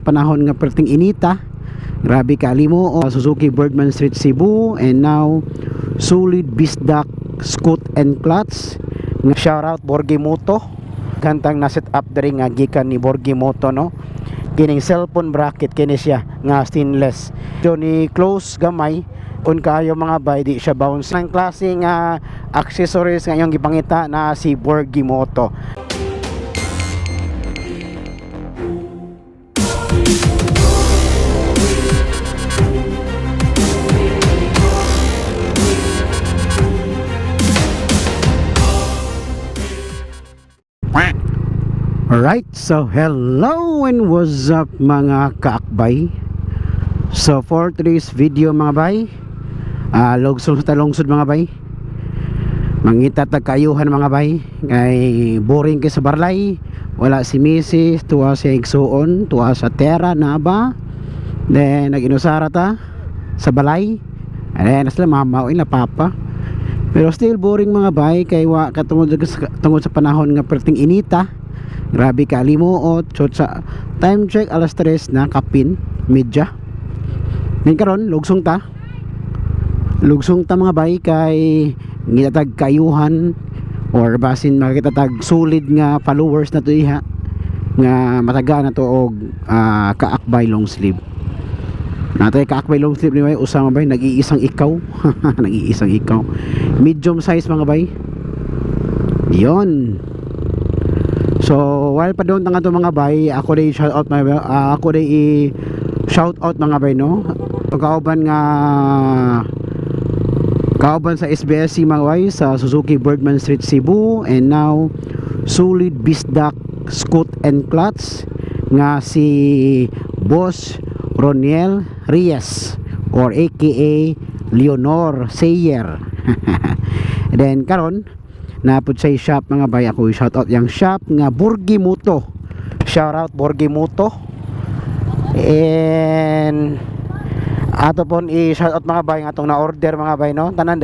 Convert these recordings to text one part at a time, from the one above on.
Panahon nga perting inita, grabe kalimo o Suzuki Birdman Street Cebu, and now solid bisdak scoot and clutch. Shout out Borgi Moto, kantang na set up diri nga gikan ni Borgi Moto, no. Kining cellphone bracket kini siya nga stainless, so ni close gamay kun kaayo mga bay, di siya bounce. Ang klase nga accessories nga yung gipangita na si Borgi Moto. Alright, so hello and what's up mga kaakbay. So for today's video mga bay, longsod mga bay, mangita tagkayuhan mga bay, kay boring kay sa barlay, wala si Mrs. tuwa siya igsuon, tuwa sa tera na ba, then nag-inusara ta sa balay, and sila mama o ila papa, pero still boring mga bay, kay wa katungod sa panahon nga perting inita. Grabe kalimuot. So sa time check alas 3 na kapin media. Ngayon karon lugsong ta mga bay, kay gitatag kayuhan or basin makita tag solid nga followers na to iha nga mataga na to og kaakbay long sleeve. Natay kaakbay long sleeve ni bay usama bay nag-iisang ikaw. Nag-iisang ikaw. Medium size mga bay. Yon. So while pa doon nga to mga bay, ako day shout out mga bay, no. Kauban sa SBSC mga bay sa Suzuki Birdman Street Cebu, and now solid bisdak scoot and clutch nga si Boss Roniel Reyes or aka Leonor Sayer. Then karon napud sa shop mga bay, ako shout out yang shop nga Borgi Moto. Shout out Borgi Moto. And ato pon i-shout out mga bay nga atong na-order mga bay, no. Tanan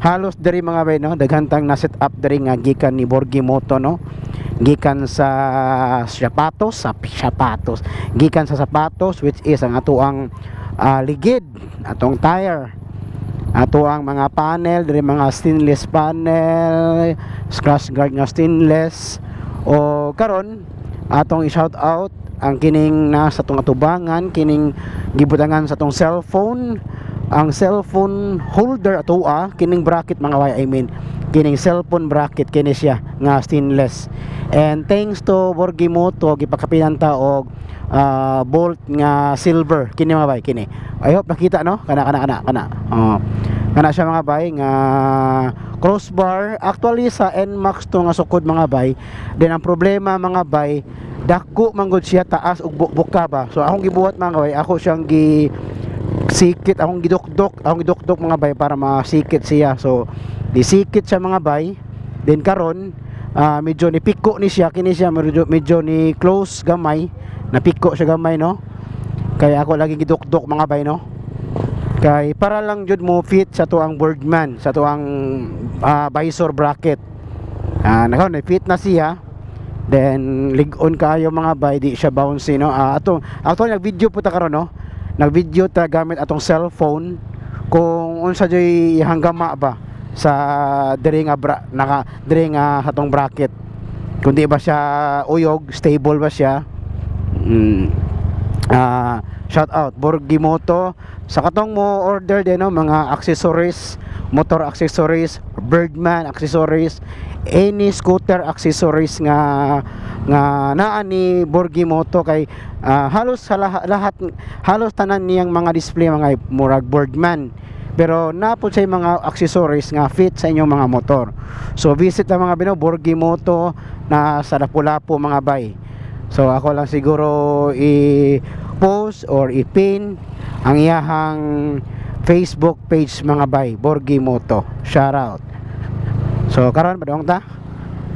halos diri mga bay, no, daghantang na set up diri nga gikan ni Borgi Moto, no. Gikan sa sapatos, gikan sa sapatos, which is ang ato ang ligid, atong tire, ato ang mga panel diri, mga stainless panel, scratch guard nga stainless. O karon atong i-shout out ang kining nasa tong atubangan, kining gibutangan sa tong cellphone, ang cellphone holder ato kining bracket mga way, I mean kining cellphone bracket kini siya nga stainless. And thanks to Borgi Moto gipakapinan ta og bolt nga silver kini mga bay, kini I hope nakita, no, kana siya mga bay nga crossbar. Actually sa NMAX to nga sukod mga bay, then ang problema mga bay, dako manggod siya taas ug buka ba. So akong gibuhat mga bay, ako siyang gisikit, akong gidukdok mga bay para masikit siya. So disikit siya mga bay, then karon medyo ni piko ni siya, kini siya medyo ni close gamay, napiko siya gamay, no. Kaya ako lagi gidukdok mga bay, no, kay para lang jud mo fit sa tuang Birdman, sa tuang visor bracket. Nakaw na fit na siya, then lig-on kayo mga bay, di siya bouncy, no. Atong nag-video po ta karon, no, nag-video ta gamit atong cellphone kung unsa joy hanggama ba sa diri nga atong bracket, kung di ba siya uyog, stable ba siya. Shout out Borgi Moto sa katong mo order din, no, mga accessories, motor accessories, Birdman accessories, any scooter accessories nga naa ni Borgi Moto, kay halos sa lahat halos tanan niyang mga display mga murag Birdman, pero napod sa mga accessories nga fit sa inyong mga motor. So visit lang mga bino Borgi Moto na sa Lapu-Lapu mga bay. So ako lang siguro i-post or i-pin ang iyahang Facebook page mga bay, Borgi Moto. Shout out. So karon padong ta,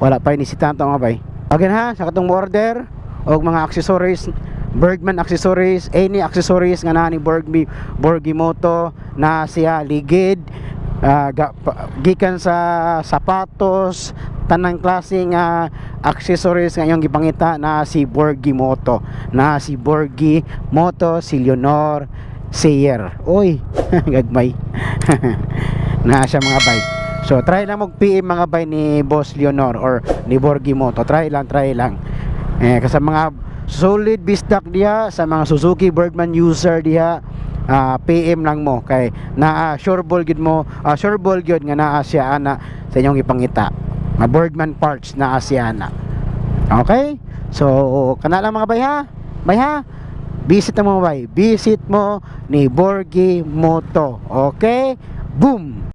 wala pa inisitan to mga bay. Again ha, sa katong order og mga accessories, Birdman accessories, any accessories nga na ni Borgi Moto, na siya ligid, gikan sa sapatos, tanang klaseng accessories nga yung gipangita na si Borgi Moto, si Leonor Sayer. Oy, gagmay. Na siya mga bay. So try lang mag-PM mga bay ni Boss Leonor or ni Borgi Moto. Try lang. Kasi mga solid bisdak diha sa mga Suzuki Birdman user diha, PM lang mo kay na sure ball gyud nga naa siya ana sa inyong ipangita. Mga Birdman parts naa siya ana. Okay? So kana lang mga bay ha. Bay ha. Visit mo bay. Visit mo ni Borgi Moto. Okay? Boom.